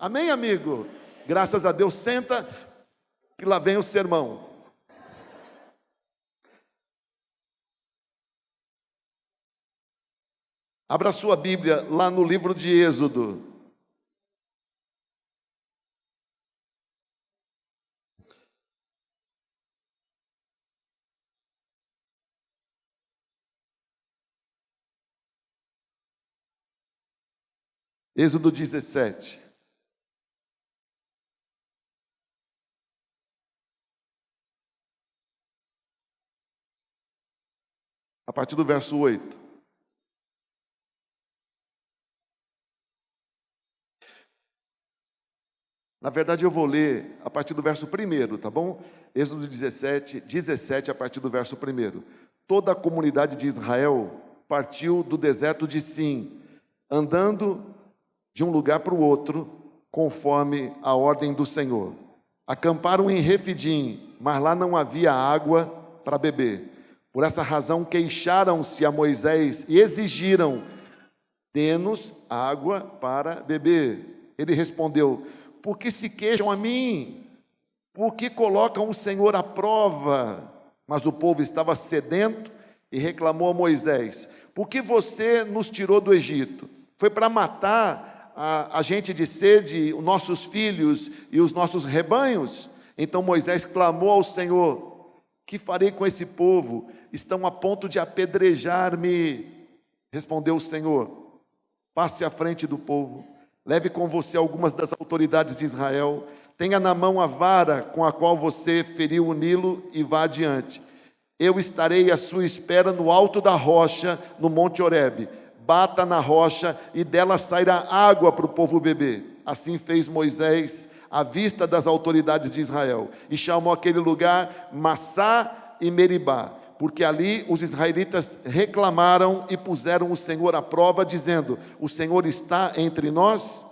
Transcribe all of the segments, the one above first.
Amém, amigo? Graças a Deus, senta, que lá vem o sermão. Abra sua Bíblia lá no livro de Êxodo. Êxodo 17. A partir do verso 8. Na verdade, eu vou ler a partir do verso 1, tá bom? Êxodo 17, a partir do verso 1. Toda a comunidade de Israel partiu do deserto de Sim, andando de um lugar para o outro, conforme a ordem do Senhor. Acamparam em Refidim, mas lá não havia água para beber. Por essa razão queixaram-se a Moisés e exigiram: dê-nos água para beber. Ele respondeu: por que se queixam a mim? Por que colocam o Senhor à prova? Mas o povo estava sedento e reclamou a Moisés: por que você nos tirou do Egito? Foi para matar a gente de sede, os nossos filhos e os nossos rebanhos? Então Moisés clamou ao Senhor: que farei com esse povo? Estão a ponto de apedrejar-me. Respondeu o Senhor: passe à frente do povo, leve com você algumas das autoridades de Israel, tenha na mão a vara com a qual você feriu o Nilo e vá adiante. Eu estarei à sua espera no alto da rocha, no Monte Horebe. Bata na rocha e dela sairá água para o povo beber. Assim fez Moisés à vista das autoridades de Israel e chamou aquele lugar Massá e Meribá, porque ali os israelitas reclamaram e puseram o Senhor à prova, dizendo: o Senhor está entre nós?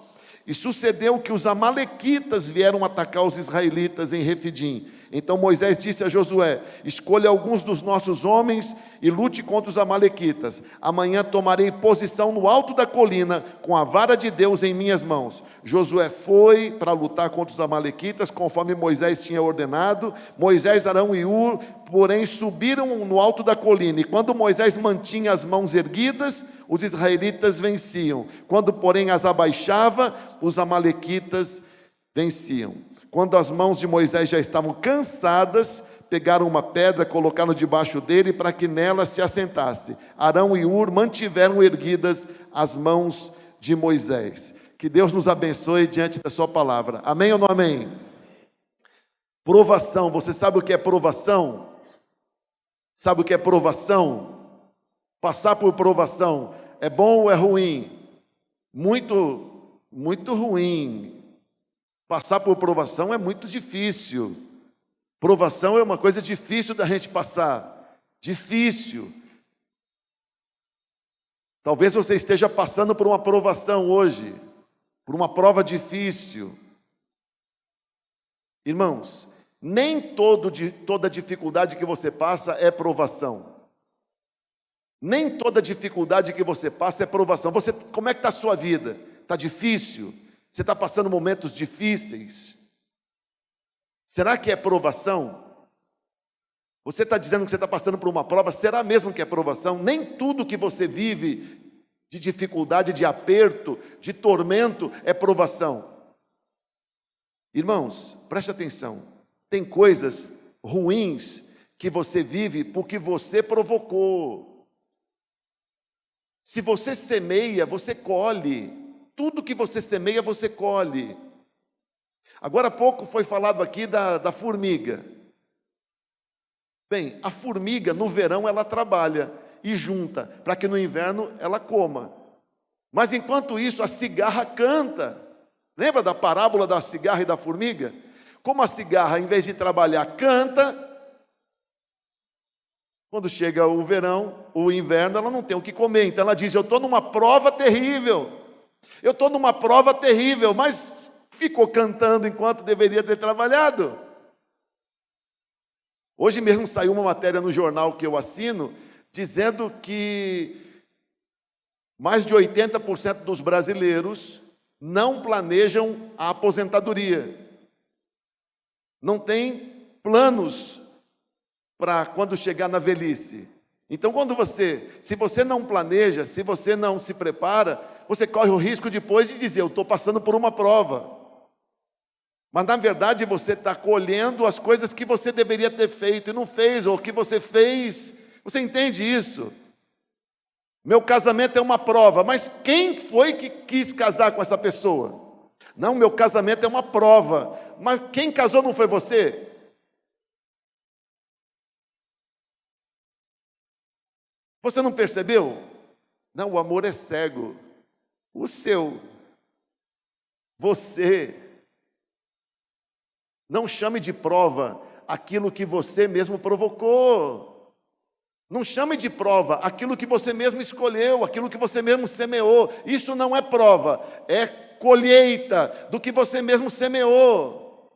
E sucedeu que os amalequitas vieram atacar os israelitas em Refidim. Então Moisés disse a Josué: escolha alguns dos nossos homens e lute contra os amalequitas. Amanhã tomarei posição no alto da colina, com a vara de Deus em minhas mãos. Josué foi para lutar contra os amalequitas, conforme Moisés tinha ordenado. Moisés, Arão e Hur, porém, subiram no alto da colina. E quando Moisés mantinha as mãos erguidas, os israelitas venciam. Quando, porém, as abaixava, os amalequitas venciam. Quando as mãos de Moisés já estavam cansadas, pegaram uma pedra, colocaram debaixo dele para que nela se assentasse. Arão e Hur mantiveram erguidas as mãos de Moisés. Que Deus nos abençoe diante da sua palavra. Amém ou não amém? Provação. Você sabe o que é provação? Sabe o que é provação? Passar por provação é bom ou é ruim? Muito ruim. Passar por provação é muito difícil. Provação é uma coisa difícil da gente passar. Difícil. Talvez você esteja passando por uma provação hoje, por uma prova difícil. Irmãos, nem toda dificuldade que você passa é provação. Nem toda dificuldade que você passa é provação. Como é que está a sua vida? Está difícil? Você está passando momentos difíceis? Será que é provação? Você está dizendo que você está passando por uma prova, será mesmo que é provação? Nem tudo que você vive de dificuldade, de aperto, de tormento é provação. Irmãos, preste atenção. Tem coisas ruins que você vive porque você provocou. Se você semeia, você colhe. Tudo que você semeia, você colhe. Agora há pouco foi falado aqui da formiga. Bem, a formiga no verão ela trabalha e junta, para que no inverno ela coma. Mas enquanto isso a cigarra canta. Lembra da parábola da cigarra e da formiga? Como a cigarra, em vez de trabalhar, canta, quando chega o verão, o inverno, ela não tem o que comer. Então ela diz: eu estou numa prova terrível. Eu estou numa prova terrível, mas ficou cantando enquanto deveria ter trabalhado. Hoje mesmo saiu uma matéria no jornal que eu assino, dizendo que mais de 80% dos brasileiros não planejam a aposentadoria. Não tem planos para quando chegar na velhice. Então, se você não planeja, se você não se prepara, você corre o risco depois de dizer, eu estou passando por uma prova. Mas, na verdade, você está colhendo as coisas que você deveria ter feito e não fez, ou que você fez. Você entende isso? Meu casamento é uma prova, mas quem foi que quis casar com essa pessoa? Não, meu casamento é uma prova, mas quem casou não foi você? Você não percebeu? Não, o amor é cego. O seu, você, não chame de prova aquilo que você mesmo provocou. Não chame de prova aquilo que você mesmo escolheu, aquilo que você mesmo semeou. Isso não é prova, é colheita do que você mesmo semeou.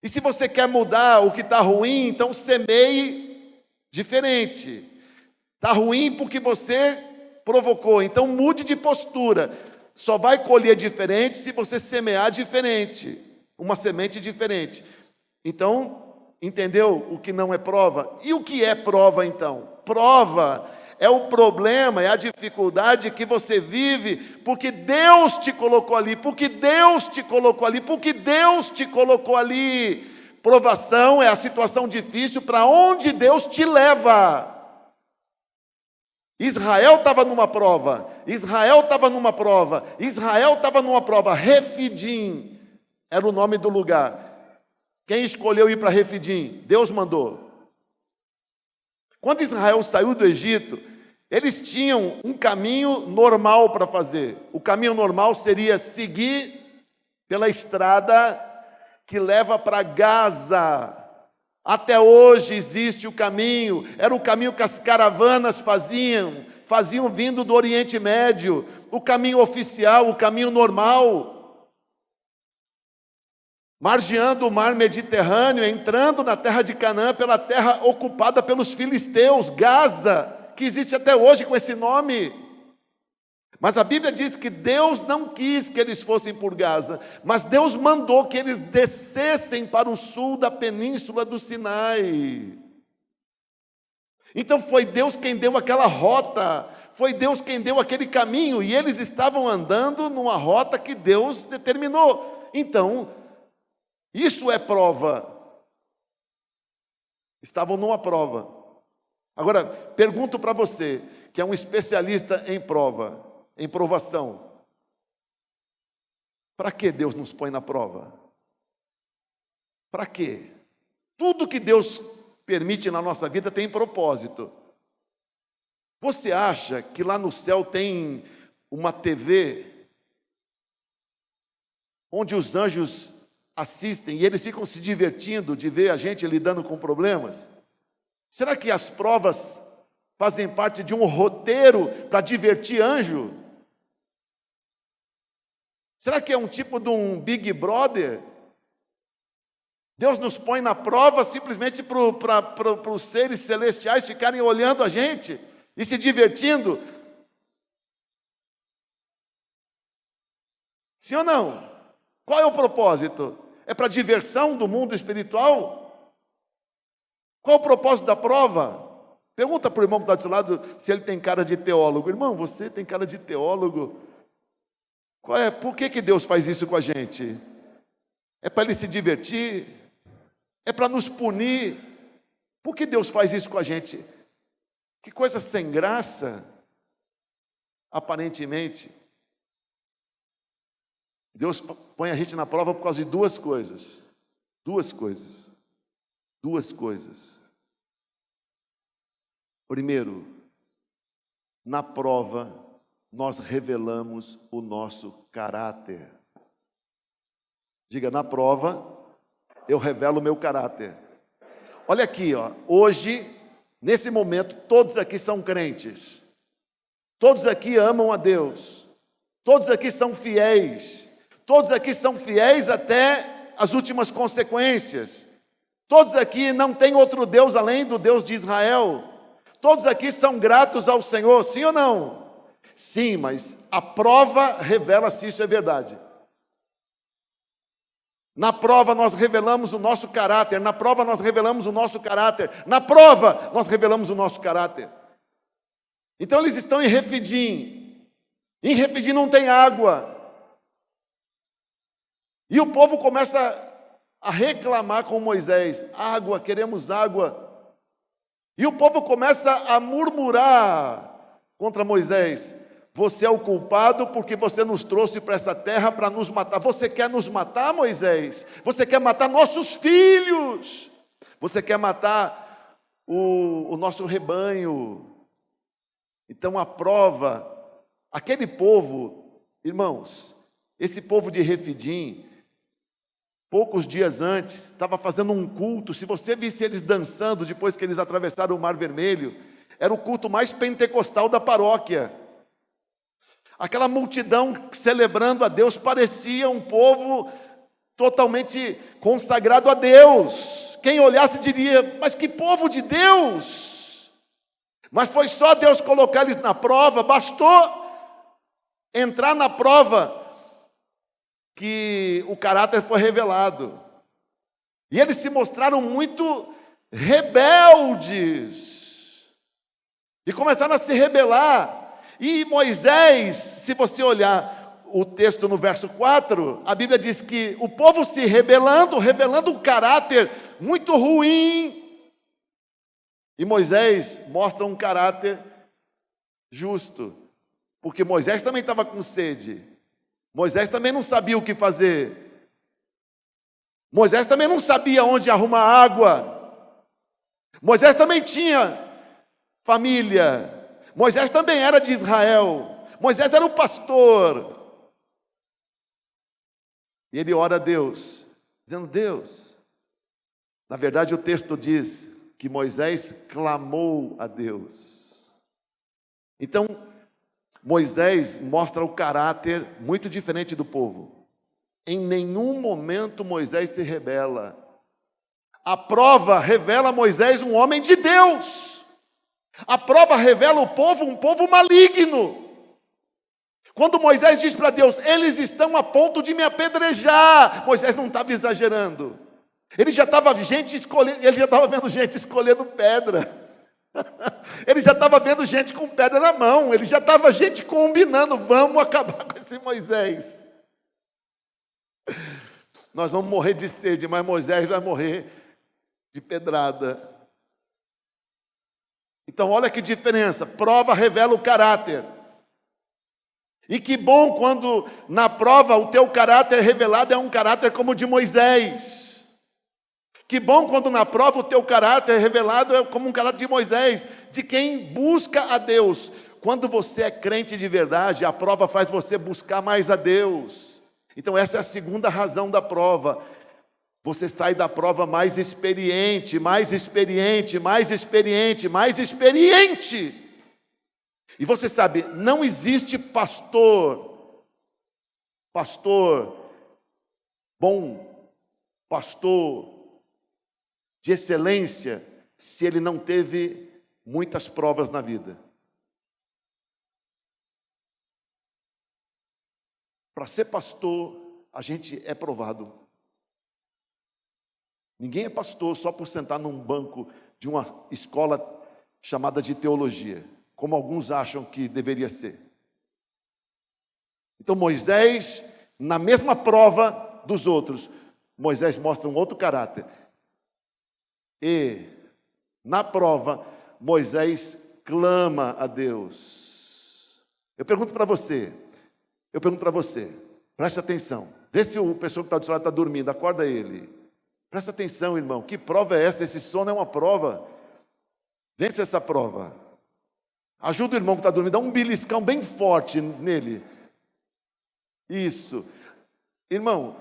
E se você quer mudar o que está ruim, então semeie diferente. Está ruim porque você provocou, então mude de postura. Só vai colher diferente se você semear diferente, uma semente diferente. Então, entendeu o que não é prova? E o que é prova então? Prova é o problema, é a dificuldade que você vive porque Deus te colocou ali, porque Deus te colocou ali, porque Deus te colocou ali. Provação é a situação difícil para onde Deus te leva. Israel estava numa prova, Israel estava numa prova, Israel estava numa prova. Refidim era o nome do lugar. Quem escolheu ir para Refidim? Deus mandou. Quando Israel saiu do Egito, eles tinham um caminho normal para fazer. O caminho normal seria seguir pela estrada que leva para Gaza. Até hoje existe o caminho, era o caminho que as caravanas faziam vindo do Oriente Médio, o caminho oficial, o caminho normal, margeando o mar Mediterrâneo, entrando na terra de Canaã, pela terra ocupada pelos filisteus, Gaza, que existe até hoje com esse nome. Mas a Bíblia diz que Deus não quis que eles fossem por Gaza, mas Deus mandou que eles descessem para o sul da península do Sinai. Então foi Deus quem deu aquela rota, foi Deus quem deu aquele caminho, e eles estavam andando numa rota que Deus determinou. Então, isso é prova. Estavam numa prova. Agora, pergunto para você, que é um especialista em prova, em provação. Para que Deus nos põe na prova? Para quê? Tudo que Deus permite na nossa vida tem propósito. Você acha que lá no céu tem uma TV onde os anjos assistem e eles ficam se divertindo de ver a gente lidando com problemas? Será que as provas fazem parte de um roteiro para divertir anjo? Será que é um tipo de um Big Brother? Deus nos põe na prova simplesmente para os seres celestiais ficarem olhando a gente e se divertindo? Sim ou não? Qual é o propósito? É para diversão do mundo espiritual? Qual é o propósito da prova? Pergunta para o irmão que está do seu lado se ele tem cara de teólogo. Irmão, você tem cara de teólogo. Por que Deus faz isso com a gente? É para Ele se divertir? É para nos punir? Por que Deus faz isso com a gente? Que coisa sem graça, aparentemente. Deus põe a gente na prova por causa de duas coisas. Duas coisas. Primeiro, na prova, nós revelamos o nosso caráter. Diga, na prova, eu revelo o meu caráter. Olha aqui, ó, hoje, nesse momento, todos aqui são crentes. Todos aqui amam a Deus. Todos aqui são fiéis. Todos aqui são fiéis até as últimas consequências. Todos aqui não têm outro Deus além do Deus de Israel. Todos aqui são gratos ao Senhor, sim ou não? Sim, mas a prova revela se isso é verdade. Na prova nós revelamos o nosso caráter, na prova nós revelamos o nosso caráter, na prova nós revelamos o nosso caráter. Então eles estão em Refidim. Em Refidim não tem água. E o povo começa a reclamar com Moisés: água, queremos água. E o povo começa a murmurar contra Moisés: você é o culpado porque você nos trouxe para essa terra para nos matar. Você quer nos matar, Moisés? Você quer matar nossos filhos? Você quer matar o nosso rebanho? Então a prova, aquele povo, irmãos, esse povo de Refidim, poucos dias antes, estava fazendo um culto. Se você visse eles dançando depois que eles atravessaram o Mar Vermelho, era o culto mais pentecostal da paróquia. Aquela multidão celebrando a Deus parecia um povo totalmente consagrado a Deus. Quem olhasse diria: mas que povo de Deus! Mas foi só Deus colocar eles na prova, bastou entrar na prova que o caráter foi revelado. E eles se mostraram muito rebeldes. E começaram a se rebelar. E Moisés, se você olhar o texto no verso 4, a Bíblia diz que o povo se rebelando, revelando um caráter muito ruim. E Moisés mostra um caráter justo. Porque Moisés também estava com sede. Moisés também não sabia o que fazer. Moisés também não sabia onde arrumar água. Moisés também tinha família. Moisés também era de Israel. Moisés era um pastor. E ele ora a Deus, dizendo: Deus. Na verdade, o texto diz que Moisés clamou a Deus. Então, Moisés mostra o caráter muito diferente do povo. Em nenhum momento Moisés se rebela. A prova revela Moisés um homem de Deus. A prova revela o povo um povo maligno. Quando Moisés diz para Deus: eles estão a ponto de me apedrejar, Moisés não estava exagerando. Ele já estava vendo gente escolhendo pedra. Ele já estava vendo gente com pedra na mão. Ele já estava gente combinando: vamos acabar com esse Moisés. Nós vamos morrer de sede, mas Moisés vai morrer de pedrada. Então olha que diferença. Prova revela o caráter. E que bom quando na prova o teu caráter revelado é um caráter como o de Moisés. Que bom quando na prova o teu caráter revelado é como um caráter de Moisés, de quem busca a Deus. Quando você é crente de verdade, a prova faz você buscar mais a Deus. Então essa é a segunda razão da prova. Você sai da prova mais experiente, mais experiente, mais experiente, mais experiente. E você sabe, não existe bom pastor de excelência, se ele não teve muitas provas na vida. Para ser pastor, a gente é provado. Ninguém é pastor só por sentar num banco de uma escola chamada de teologia, como alguns acham que deveria ser. Então Moisés, na mesma prova dos outros, Moisés mostra um outro caráter. E, na prova, Moisés clama a Deus. Eu pergunto para você, preste atenção. Vê se o pessoal que está do seu lado está dormindo, acorda ele. Presta atenção, irmão, que prova é essa? Esse sono é uma prova. Vence essa prova. Ajuda o irmão que está dormindo, dá um beliscão bem forte nele. Isso. Irmão,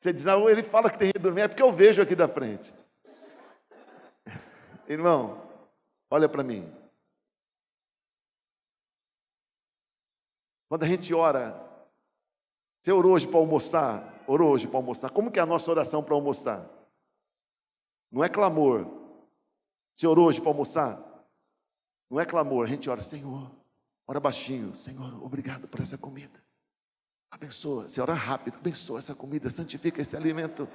você diz: ele fala que tem que dormir, é porque eu vejo aqui da frente. Irmão, olha para mim. Quando a gente ora, você orou hoje para almoçar? Orou hoje para almoçar? Como que é a nossa oração para almoçar? Não é clamor. Você orou hoje para almoçar? Não é clamor, a gente ora, Senhor, ora baixinho, Senhor, obrigado por essa comida. Abençoa, você ora rápido, abençoa essa comida, santifica esse alimento.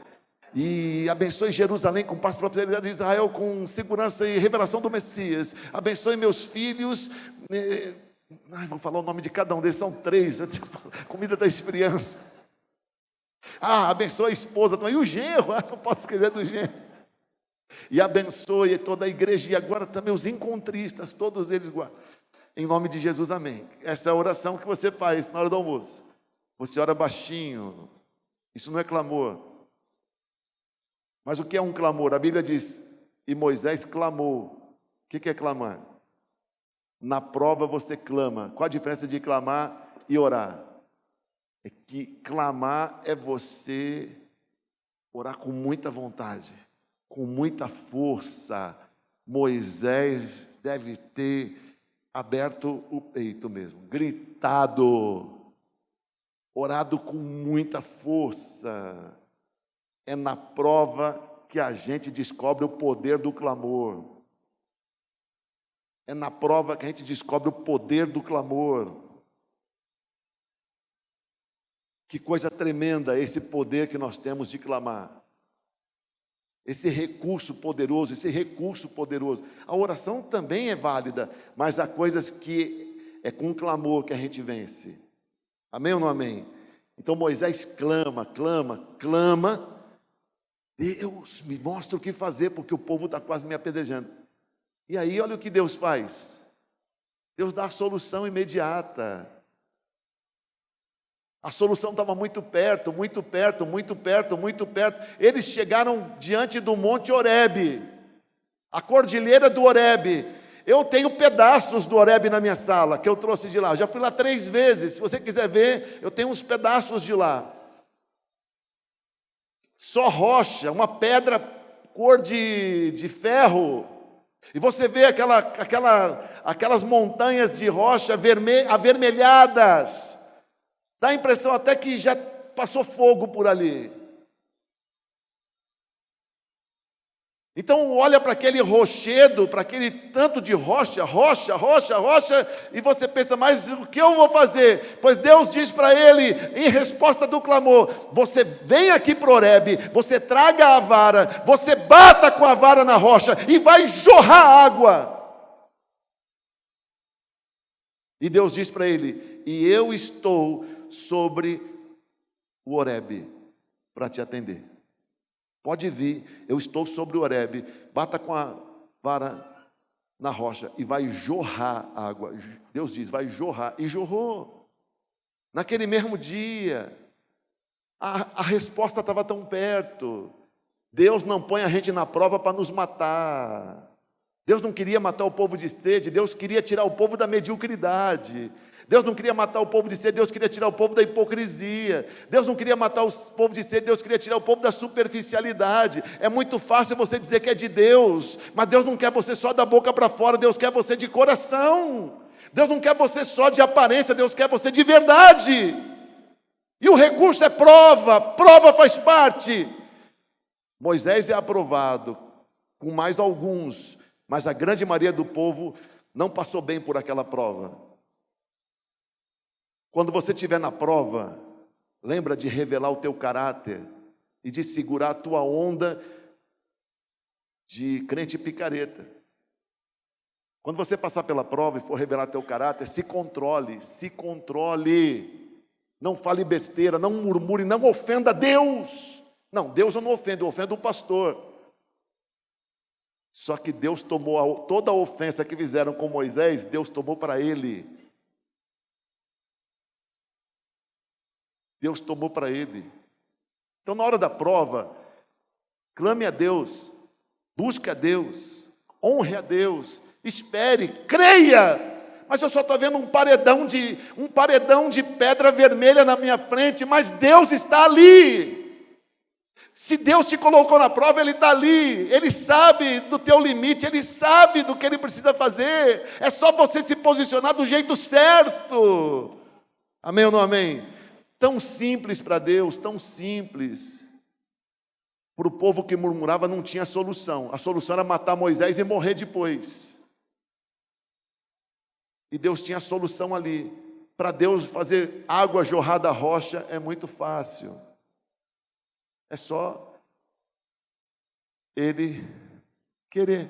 E abençoe Jerusalém com paz, prosperidade de Israel, com segurança e revelação do Messias. Abençoe meus filhos. Vou falar o nome de cada um deles, são 3. A comida está esfriando. Abençoe a esposa também. E o genro, não posso esquecer do genro. E abençoe toda a igreja. E agora também os encontristas, todos eles guardam. Em nome de Jesus, amém. Essa é a oração que você faz na hora do almoço. Você ora baixinho. Isso não é clamor. Mas o que é um clamor? A Bíblia diz, e Moisés clamou. O que é clamar? Na prova você clama. Qual a diferença de clamar e orar? É que clamar é você orar com muita vontade, com muita força. Moisés deve ter aberto o peito mesmo, gritado, orado com muita força. É na prova que a gente descobre o poder do clamor. É na prova que a gente descobre o poder do clamor. Que coisa tremenda esse poder que nós temos de clamar. Esse recurso poderoso, A oração também é válida, mas há coisas que é com clamor que a gente vence. Amém ou não amém? Então Moisés clama. Deus, me mostra o que fazer, porque o povo está quase me apedrejando. E aí, olha o que Deus faz. Deus dá a solução imediata. A solução estava muito perto. Eles chegaram diante do Monte Horebe, a cordilheira do Horebe. Eu tenho pedaços do Horebe na minha sala, que eu trouxe de lá. Já fui lá 3 vezes. Se você quiser ver, eu tenho uns pedaços de lá. Só rocha, uma pedra cor de ferro. E você vê aquelas montanhas de rocha avermelhadas. Dá a impressão até que já passou fogo por ali. Então olha para aquele rochedo, para aquele tanto de rocha, e você pensa, mas o que eu vou fazer? Pois Deus diz para ele, em resposta do clamor, você vem aqui para Horebe, você traga a vara, você bata com a vara na rocha e vai jorrar água. E Deus diz para ele, e eu estou sobre o Horebe para te atender. Pode vir, eu estou sobre o Horebe, bata com a vara na rocha e vai jorrar água. Deus diz, vai jorrar. E jorrou. Naquele mesmo dia, a resposta estava tão perto. Deus não põe a gente na prova para nos matar. Deus não queria matar o povo de sede, Deus queria tirar o povo da mediocridade. Deus não queria matar o povo de sede, Deus queria tirar o povo da hipocrisia. Deus não queria matar o povo de sede, Deus queria tirar o povo da superficialidade. É muito fácil você dizer que é de Deus, mas Deus não quer você só da boca para fora, Deus quer você de coração. Deus não quer você só de aparência, Deus quer você de verdade. E o recurso é prova faz parte. Moisés é aprovado, com mais alguns, mas a grande maioria do povo não passou bem por aquela prova. Quando você estiver na prova, lembra de revelar o teu caráter e de segurar a tua onda de crente picareta. Quando você passar pela prova e for revelar teu caráter, se controle. Não fale besteira, não murmure, não ofenda Deus. Não, Deus eu não ofendo, eu ofendo o pastor. Só que Deus tomou toda a ofensa que fizeram com Moisés, Deus tomou para ele. Deus tomou para ele. Então, na hora da prova, clame a Deus, busque a Deus, honre a Deus, espere, creia. Mas eu só estou vendo um paredão de pedra vermelha na minha frente, mas Deus está ali. Se Deus te colocou na prova, Ele está ali. Ele sabe do teu limite, Ele sabe do que Ele precisa fazer. É só você se posicionar do jeito certo. Amém ou não amém? Tão simples para Deus, tão simples. Para o povo que murmurava não tinha solução. A solução era matar Moisés e morrer depois. E Deus tinha a solução ali. Para Deus fazer água jorrar da rocha é muito fácil. É só Ele querer.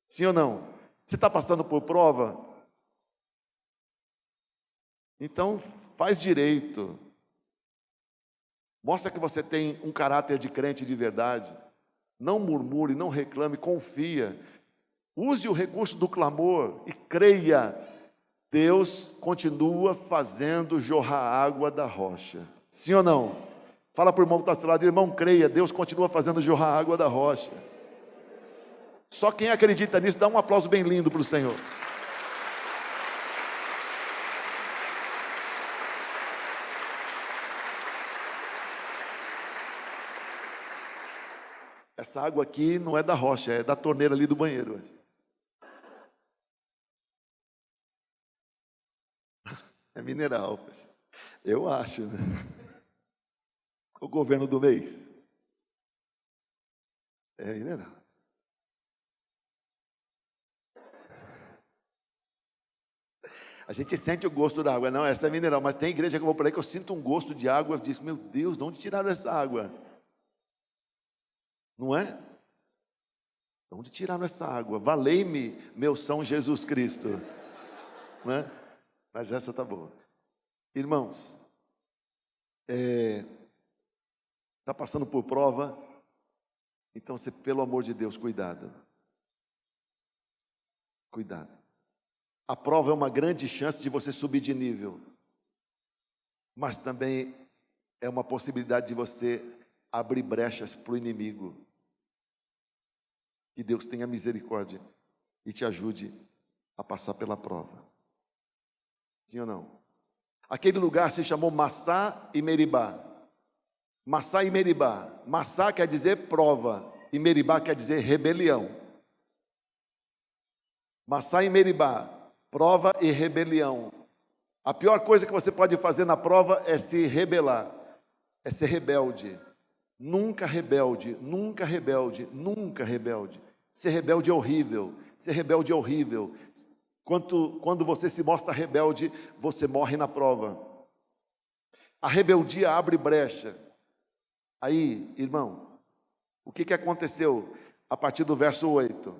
Sim ou não? Você está passando por prova? Então faz direito. Mostra que você tem um caráter de crente de verdade. Não murmure, não reclame, confia. Use o recurso do clamor e creia. Deus continua fazendo jorrar água da rocha. Sim ou não? Fala para o irmão que está do seu lado, irmão, creia, Deus continua fazendo jorrar água da rocha. Só quem acredita nisso, dá um aplauso bem lindo para o Senhor. Essa água aqui não é da rocha, é da torneira ali do banheiro. É mineral, eu acho, né? O governo do mês é mineral. A gente sente o gosto da água, não, essa é mineral, mas tem igreja que eu vou por aí que eu sinto um gosto de água, eu digo, meu Deus, de onde tiraram essa água? Não é? De onde tiraram essa água? Valei-me, meu São Jesus Cristo. Não é? Mas essa tá boa. Irmãos, está passando por prova, então você, pelo amor de Deus, cuidado. Cuidado. A prova é uma grande chance de você subir de nível, mas também é uma possibilidade de você abrir brechas para o inimigo. Que Deus tenha misericórdia e te ajude a passar pela prova. Sim ou não? Aquele lugar se chamou Massá e Meribá. Massá e Meribá. Massá quer dizer prova e Meribá quer dizer rebelião. Massá e Meribá, prova e rebelião. A pior coisa que você pode fazer na prova é se rebelar, é ser rebelde. Nunca rebelde, nunca rebelde, nunca rebelde. Ser rebelde é horrível, ser rebelde é horrível. Quando você se mostra rebelde, você morre na prova. A rebeldia abre brecha. Aí, irmão, o que aconteceu a partir do verso 8?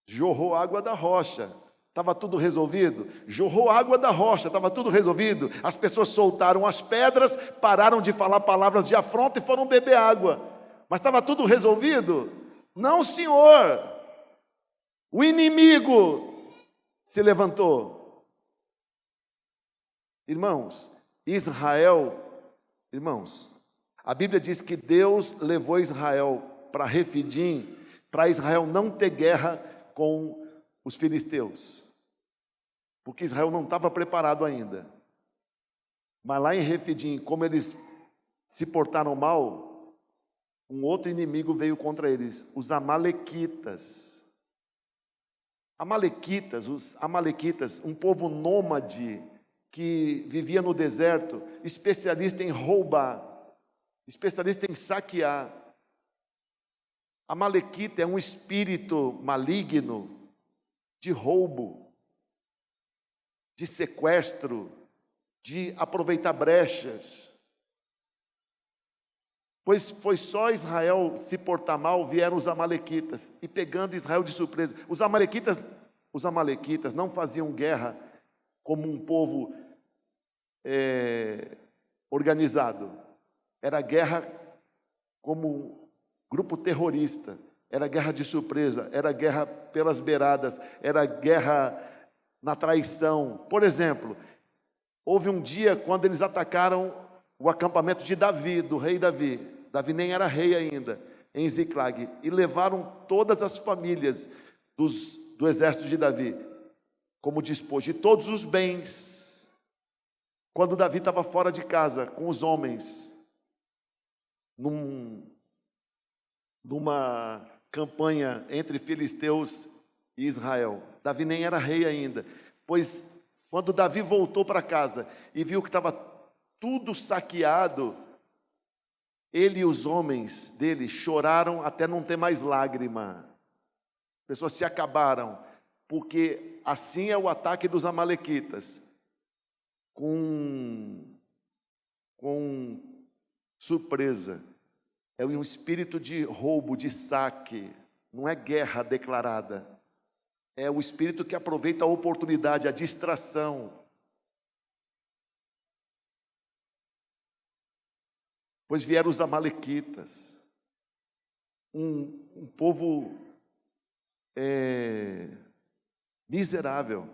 Jorrou água da rocha. Estava tudo resolvido? Jorrou água da rocha, estava tudo resolvido. As pessoas soltaram as pedras, pararam de falar palavras de afronta e foram beber água. Mas estava tudo resolvido? Não, senhor. O inimigo se levantou. Irmãos, irmãos, a Bíblia diz que Deus levou Israel para Refidim, para Israel não ter guerra com os filisteus, porque Israel não estava preparado ainda. Mas lá em Refidim, como eles se portaram mal, um outro inimigo veio contra eles, os amalequitas. Os amalequitas, um povo nômade que vivia no deserto, especialista em roubar, especialista em saquear. Amalequita é um espírito maligno de roubo, de sequestro, de aproveitar brechas. Pois foi só Israel se portar mal, vieram os amalequitas, e pegando Israel de surpresa. Os amalequitas não faziam guerra como um povo organizado. Era guerra como um grupo terrorista. Era guerra de surpresa, era guerra pelas beiradas, era guerra na traição. Por exemplo, houve um dia quando eles atacaram o acampamento de Davi, do rei Davi. Davi nem era rei ainda, em Ziclag, e levaram todas as famílias do exército de Davi, como despojo, e todos os bens. Quando Davi estava fora de casa, com os homens, numa campanha entre filisteus e Israel. Davi nem era rei ainda, pois quando Davi voltou para casa e viu que estava tudo saqueado, ele e os homens dele choraram até não ter mais lágrima. As pessoas se acabaram, porque assim é o ataque dos amalequitas, com surpresa. É um espírito de roubo, de saque, não é guerra declarada. É o espírito que aproveita a oportunidade, a distração. Pois vieram os amalequitas, um povo miserável,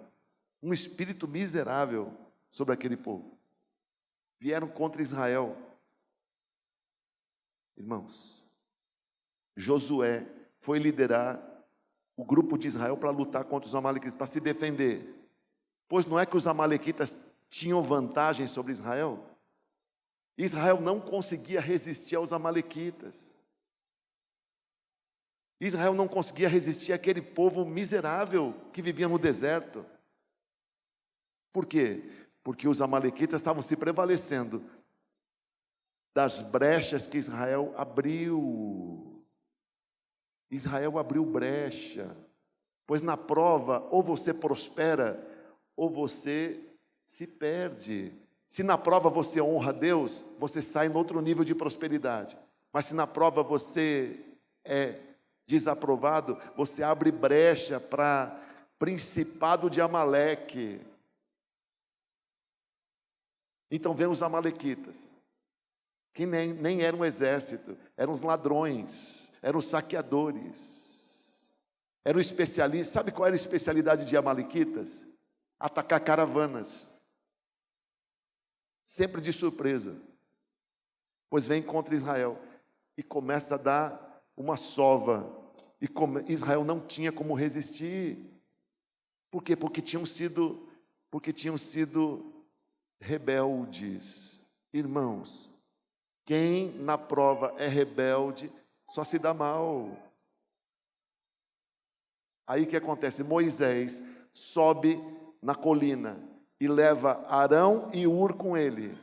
um espírito miserável sobre aquele povo. Vieram contra Israel. Irmãos, Josué foi liderar o grupo de Israel para lutar contra os amalequitas, para se defender. Pois não é que os amalequitas tinham vantagem sobre Israel? Israel não conseguia resistir aos amalequitas. Israel não conseguia resistir àquele povo miserável que vivia no deserto. Por quê? Porque os amalequitas estavam se prevalecendo das brechas que Israel abriu. Israel abriu brecha. Pois na prova, ou você prospera, ou você se perde. Se na prova você honra a Deus, você sai em outro nível de prosperidade. Mas se na prova você é desaprovado, você abre brecha para principado de Amaleque. Então vem os amalequitas, que nem eram um exército, eram os ladrões, eram os saqueadores, eram especialistas. Sabe qual era a especialidade de amalequitas? Atacar caravanas, sempre de surpresa. Pois vem contra Israel e começa a dar uma sova, e Israel não tinha como resistir. Por quê? Porque tinham sido rebeldes. Irmãos, quem na prova é rebelde só se dá mal. Aí o que acontece? Moisés sobe na colina e leva Arão e Ur com ele.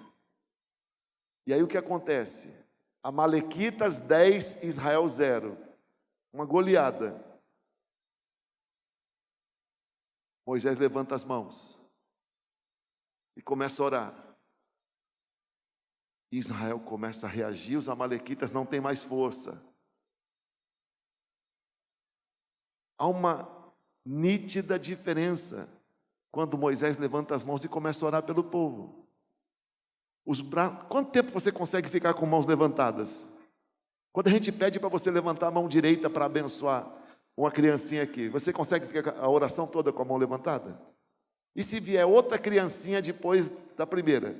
E aí o que acontece? Amalequitas 10, Israel 0. Uma goleada. Moisés levanta as mãos e começa a orar. Israel começa a reagir, os amalequitas não têm mais força. Há uma nítida diferença quando Moisés levanta as mãos e começa a orar pelo povo. Quanto tempo você consegue ficar com mãos levantadas? Quando a gente pede para você levantar a mão direita para abençoar uma criancinha aqui, você consegue ficar a oração toda com a mão levantada? E se vier outra criancinha depois da primeira?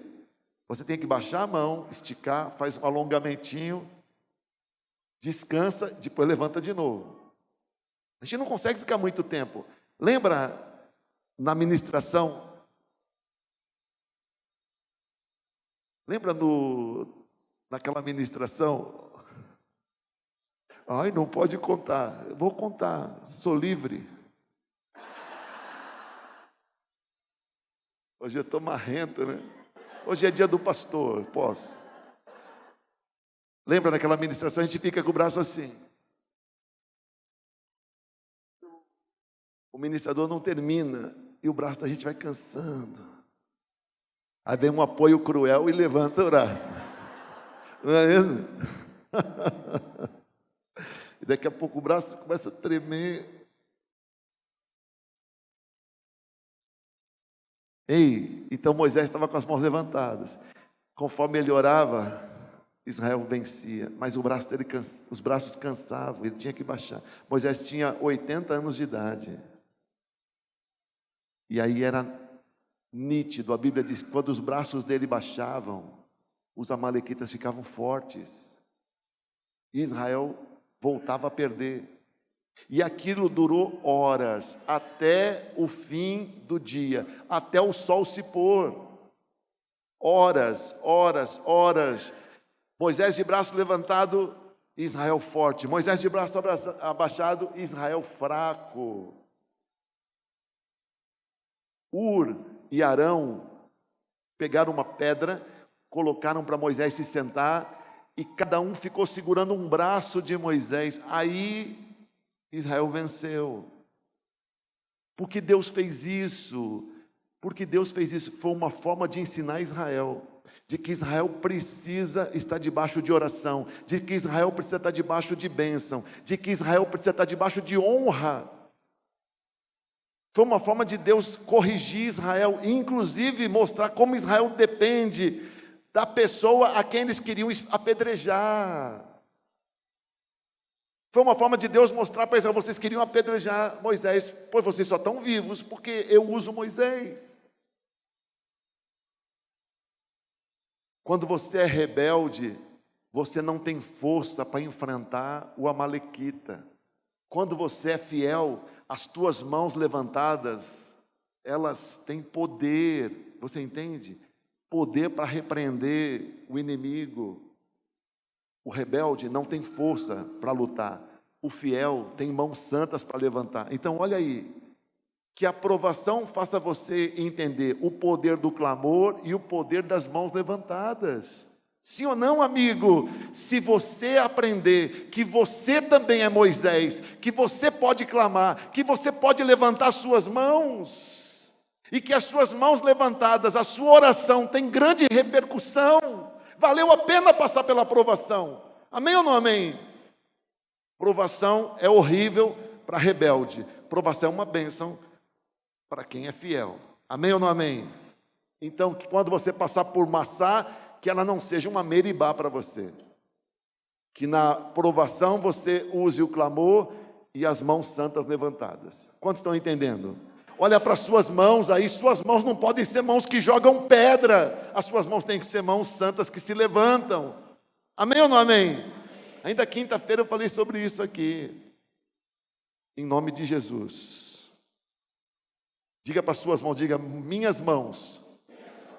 Você tem que baixar a mão, esticar, faz um alongamentinho, descansa, depois levanta de novo. A gente não consegue ficar muito tempo. Lembra na ministração? Lembra naquela ministração? Ai, não pode contar. Eu vou contar, sou livre. Hoje eu estou marrento, né? Hoje é dia do pastor, posso. Lembra naquela ministração? A gente fica com o braço assim. O ministrador não termina e o braço da gente vai cansando. Aí vem um apoio cruel e levanta o braço. Não é mesmo? E daqui a pouco o braço começa a tremer. Então Moisés estava com as mãos levantadas. Conforme ele orava, Israel vencia. Mas os braços cansavam, ele tinha que baixar. Moisés tinha 80 anos de idade. E aí era nítido, a Bíblia diz que quando os braços dele baixavam, os amalequitas ficavam fortes. E Israel voltava a perder. E aquilo durou horas, até o fim do dia, até o sol se pôr. Horas, horas, horas. Moisés de braço levantado, Israel forte. Moisés de braço abaixado, Israel fraco. Ur e Arão pegaram uma pedra, colocaram para Moisés se sentar, e cada um ficou segurando um braço de Moisés. Aí Israel venceu. Porque Deus fez isso. Porque Deus fez isso. Foi uma forma de ensinar Israel. De que Israel precisa estar debaixo de oração. De que Israel precisa estar debaixo de bênção. De que Israel precisa estar debaixo de honra. Foi uma forma de Deus corrigir Israel. E inclusive mostrar como Israel depende da pessoa a quem eles queriam apedrejar. Foi uma forma de Deus mostrar para Israel: vocês queriam apedrejar Moisés, pois vocês só estão vivos porque eu uso Moisés. Quando você é rebelde, você não tem força para enfrentar o amalequita. Quando você é fiel, as tuas mãos levantadas, elas têm poder, você entende? Poder para repreender o inimigo. O rebelde não tem força para lutar. O fiel tem mãos santas para levantar. Então, olha aí, que a provação faça você entender o poder do clamor e o poder das mãos levantadas. Sim ou não, amigo? Se você aprender que você também é Moisés, que você pode clamar, que você pode levantar suas mãos, e que as suas mãos levantadas, a sua oração tem grande repercussão, valeu a pena passar pela provação. Amém ou não amém? Provação é horrível para rebelde. Provação é uma bênção para quem é fiel. Amém ou não amém? Então, que quando você passar por Massá, que ela não seja uma Meribá para você. Que na provação você use o clamor e as mãos santas levantadas. Quantos estão entendendo? Olha para suas mãos aí, suas mãos não podem ser mãos que jogam pedra. As suas mãos têm que ser mãos santas que se levantam. Amém ou não amém? Ainda quinta-feira eu falei sobre isso aqui. Em nome de Jesus. Diga para suas mãos, diga: minhas mãos,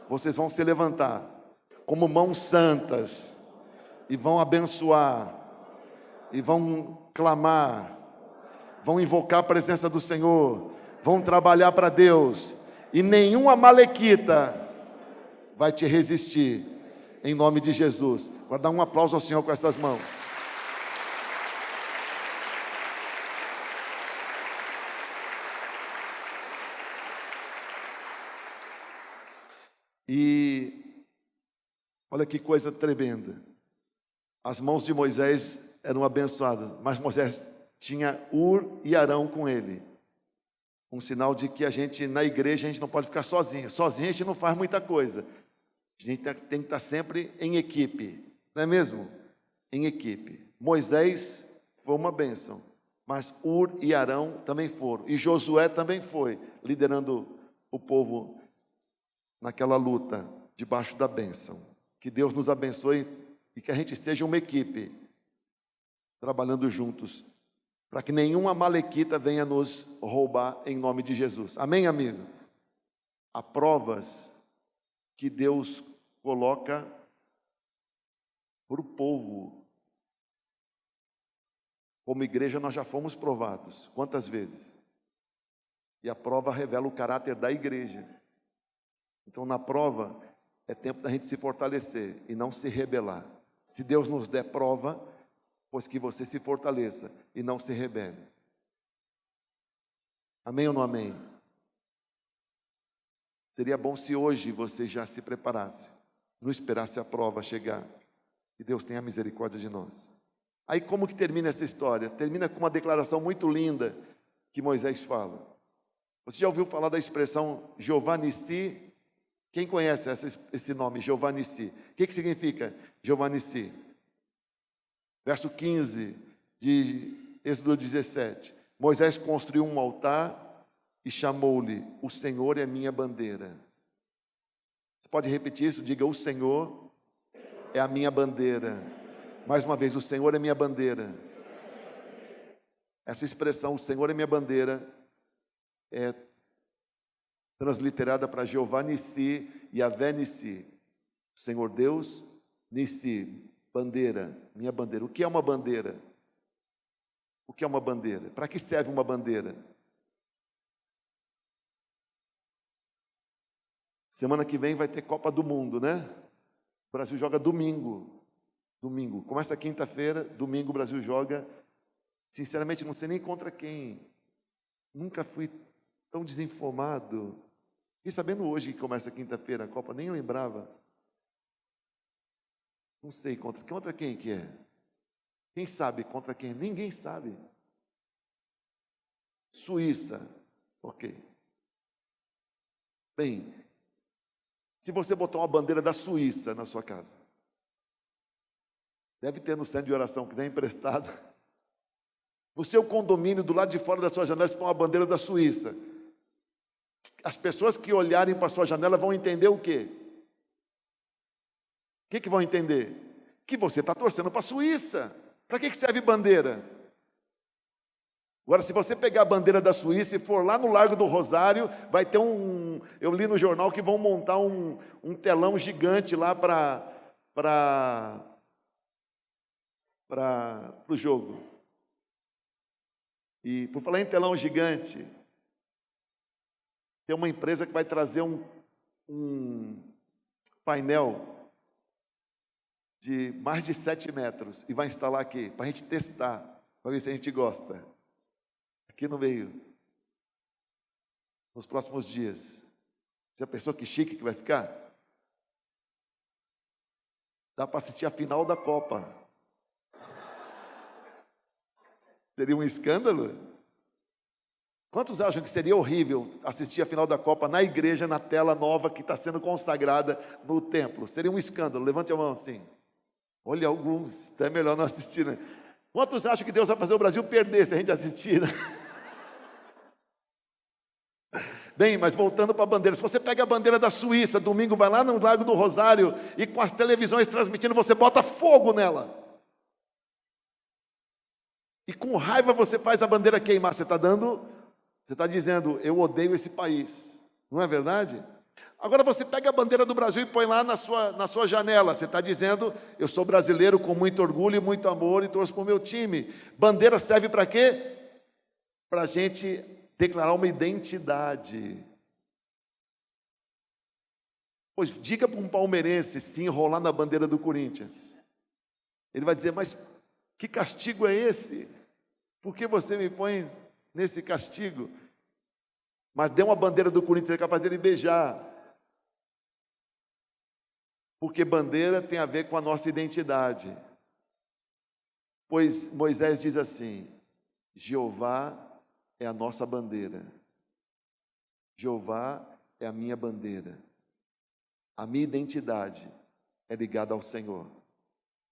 vocês vão se levantar como mãos santas e vão abençoar, e vão clamar, vão invocar a presença do Senhor, vão trabalhar para Deus, e nenhum amalequita vai te resistir, em nome de Jesus. Agora dá um aplauso ao Senhor com essas mãos. E olha que coisa tremenda. As mãos de Moisés eram abençoadas, mas Moisés tinha Ur e Arão com ele. Um sinal de que a gente, na igreja, a gente não pode ficar sozinho. Sozinho a gente não faz muita coisa. A gente tem que estar sempre em equipe, não é mesmo? Em equipe. Moisés foi uma bênção, mas Ur e Arão também foram. E Josué também foi, liderando o povo naquela luta, debaixo da bênção. Que Deus nos abençoe e que a gente seja uma equipe, trabalhando juntos, para que nenhum amalequita venha nos roubar, em nome de Jesus. Amém, amigo? Há provas que Deus coloca para o povo. Como igreja nós já fomos provados. Quantas vezes? E a prova revela o caráter da igreja. Então, na prova, é tempo da gente se fortalecer e não se rebelar. Se Deus nos der prova, pois que você se fortaleça e não se rebele. Amém ou não amém? Seria bom se hoje você já se preparasse, não esperasse a prova chegar. Que Deus tenha misericórdia de nós. Aí como que termina essa história? Termina com uma declaração muito linda que Moisés fala. Você já ouviu falar da expressão Jeová Nissi? Quem conhece esse nome, Jeová Nissi? O que significa Jeová Nissi? Verso 15 de Êxodo 17. Moisés construiu um altar e chamou-lhe: o Senhor é minha bandeira. Você pode repetir isso? Diga: o Senhor é a minha bandeira. Mais uma vez: o Senhor é minha bandeira. Essa expressão, o Senhor é minha bandeira, é transliterada para Jeová Nissi e Yahvé Nissi. Senhor Deus, Nissi, bandeira, minha bandeira. O que é uma bandeira? O que é uma bandeira? Para que serve uma bandeira? Semana que vem vai ter Copa do Mundo, né? O Brasil joga domingo. Domingo. Começa quinta-feira, domingo o Brasil joga. Sinceramente, não sei nem contra quem. Nunca fui tão desinformado. Fiquei sabendo hoje que começa quinta-feira a Copa, nem lembrava. Não sei contra quem que é. Quem sabe contra quem? Ninguém sabe. Suíça. Ok. Bem, se você botar uma bandeira da Suíça na sua casa, deve ter no centro de oração, quiser emprestado. No seu condomínio, do lado de fora da sua janela, se põe uma bandeira da Suíça. As pessoas que olharem para a sua janela vão entender o quê? O que vão entender? Que você está torcendo para a Suíça. Para que serve bandeira? Agora, se você pegar a bandeira da Suíça e for lá no Largo do Rosário, vai ter eu li no jornal que vão montar um telão gigante lá para o jogo. E por falar em telão gigante, tem uma empresa que vai trazer um painel de mais de 7 metros e vai instalar aqui, para a gente testar, para ver se a gente gosta. Aqui no meio, nos próximos dias. Já pensou que chique que vai ficar? Dá para assistir a final da Copa. Seria um escândalo? Quantos acham que seria horrível assistir a final da Copa na igreja, na tela nova que está sendo consagrada no templo? Seria um escândalo. Levante a mão assim. Olha, alguns, até melhor não assistir, né? Quantos acham que Deus vai fazer o Brasil perder se a gente assistir, né? Bem, mas voltando para a bandeira, se você pega a bandeira da Suíça, domingo vai lá no Largo do Rosário e com as televisões transmitindo, você bota fogo nela. E com raiva você faz a bandeira queimar. Você está dizendo, eu odeio esse país. Não é verdade? Agora você pega a bandeira do Brasil e põe lá na sua janela. Você está dizendo, eu sou brasileiro com muito orgulho e muito amor e torço para o meu time. Bandeira serve para quê? Para a gente declarar uma identidade. Pois diga para um palmeirense se enrolar na bandeira do Corinthians. Ele vai dizer, mas que castigo é esse? Por que você me põe nesse castigo? Mas dê uma bandeira do Corinthians, é capaz dele beijar. Porque bandeira tem a ver com a nossa identidade. Pois Moisés diz assim, Jeová é a nossa bandeira. Jeová é a minha bandeira. A minha identidade é ligada ao Senhor.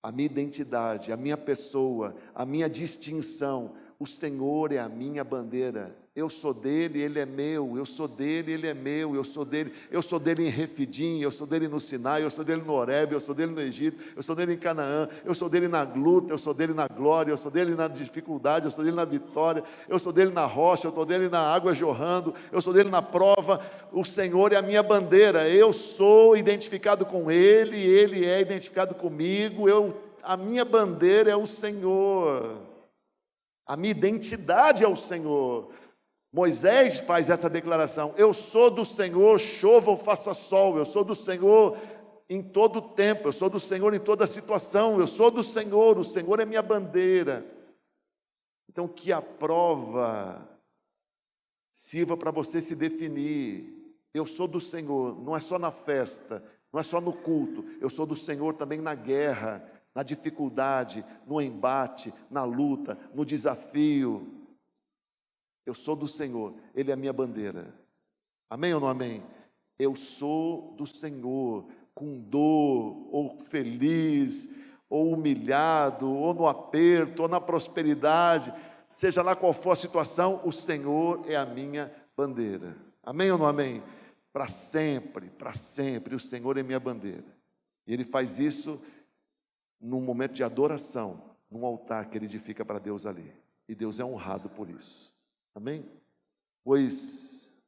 A minha identidade, a minha pessoa, a minha distinção, o Senhor é a minha bandeira. Eu sou dele, ele é meu. Eu sou dele, ele é meu. Eu sou dele em Refidim, eu sou dele no Sinai, eu sou dele no Horebe, eu sou dele no Egito, eu sou dele em Canaã, eu sou dele na luta, eu sou dele na glória, eu sou dele na dificuldade, eu sou dele na vitória, eu sou dele na rocha, eu sou dele na água jorrando, eu sou dele na prova. O Senhor é a minha bandeira. Eu sou identificado com ele, ele é identificado comigo. A minha bandeira é o Senhor. A minha identidade é o Senhor. Moisés faz essa declaração, eu sou do Senhor, chova ou faça sol, eu sou do Senhor em todo tempo, eu sou do Senhor em toda situação, eu sou do Senhor, o Senhor é minha bandeira. Então que a prova sirva para você se definir, eu sou do Senhor, não é só na festa, não é só no culto, eu sou do Senhor também na guerra, na dificuldade, no embate, na luta, no desafio. Eu sou do Senhor, ele é a minha bandeira. Amém ou não amém? Eu sou do Senhor, com dor, ou feliz, ou humilhado, ou no aperto, ou na prosperidade, seja lá qual for a situação, o Senhor é a minha bandeira. Amém ou não amém? Para sempre, o Senhor é minha bandeira. E ele faz isso num momento de adoração, num altar que ele edifica para Deus ali. E Deus é honrado por isso. Amém? Pois,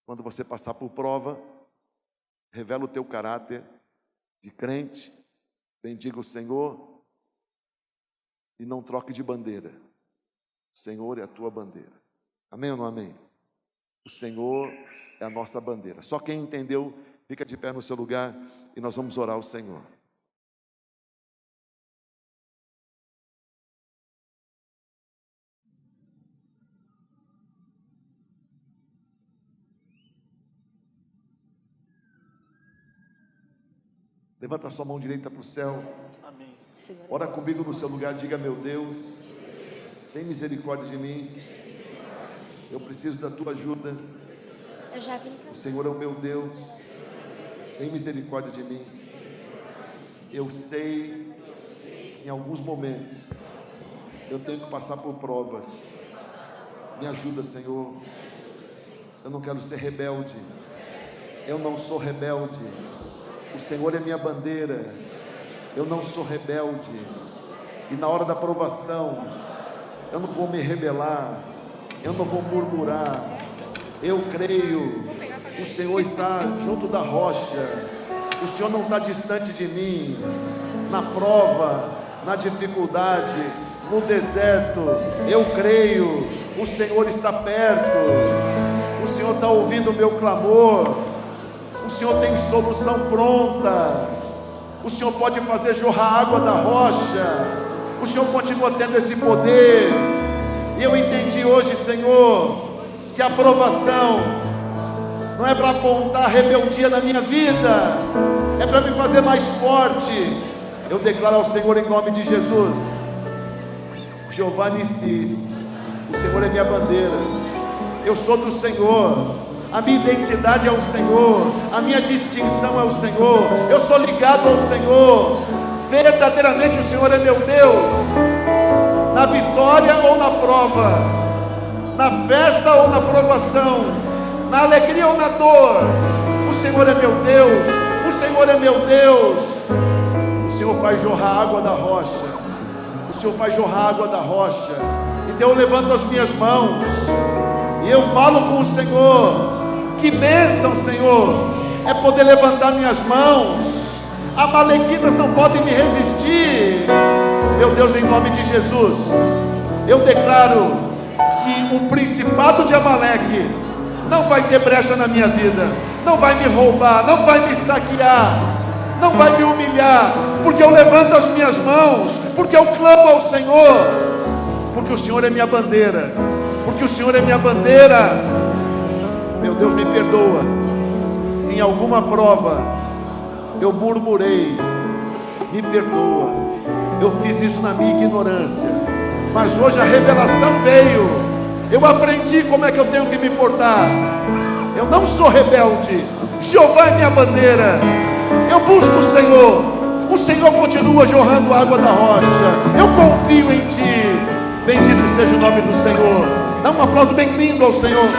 quando você passar por prova, revela o teu caráter de crente, bendiga o Senhor e não troque de bandeira. O Senhor é a tua bandeira. Amém ou não amém? O Senhor é a nossa bandeira. Só quem entendeu, fica de pé no seu lugar e nós vamos orar ao Senhor. Levanta a sua mão direita para o céu. Amém. Ora comigo no seu lugar, diga: meu Deus, tem misericórdia de mim. Eu preciso da tua ajuda. Eu já vim. O Senhor é o meu Deus. Tem misericórdia de mim. Eu sei que em alguns momentos eu tenho que passar por provas. Me ajuda, Senhor. Eu não quero ser rebelde. Eu não sou rebelde. O Senhor é minha bandeira. Eu não sou rebelde. E na hora da provação, eu não vou me rebelar. Eu não vou murmurar. Eu creio. O Senhor está junto da rocha. O Senhor não está distante de mim. Na prova, na dificuldade, no deserto, eu creio. O Senhor está perto. O Senhor está ouvindo o meu clamor. O Senhor tem solução pronta. O Senhor pode fazer jorrar água da rocha. O Senhor continua tendo esse poder. E eu entendi hoje, Senhor, que a provação não é para apontar rebeldia na minha vida, é para me fazer mais forte. Eu declaro ao Senhor em nome de Jesus: Jeová Nissi, o Senhor é minha bandeira. Eu sou do Senhor. A minha identidade é o Senhor. A minha distinção é o Senhor. Eu sou ligado ao Senhor. Verdadeiramente o Senhor é meu Deus. Na vitória ou na prova, na festa ou na provação, na alegria ou na dor, o Senhor é meu Deus. O Senhor é meu Deus. O Senhor faz jorrar água da rocha. O Senhor faz jorrar água da rocha. Então eu levanto as minhas mãos e eu falo com o Senhor. Que bênção, Senhor, é poder levantar minhas mãos. Amalequitas não podem me resistir. Meu Deus, em nome de Jesus, eu declaro que o principado de Amaleque não vai ter brecha na minha vida, não vai me roubar, não vai me saquear, não vai me humilhar, porque eu levanto as minhas mãos, porque eu clamo ao Senhor, porque o Senhor é minha bandeira, porque o Senhor é minha bandeira. Meu Deus, me perdoa se em alguma prova eu murmurei, me perdoa, eu fiz isso na minha ignorância, mas hoje a revelação veio, eu aprendi como é que eu tenho que me portar. Eu não sou rebelde, Jeová é minha bandeira, eu busco o Senhor continua jorrando água da rocha, eu confio em Ti, bendito seja o nome do Senhor. Dá um aplauso bem lindo ao Senhor.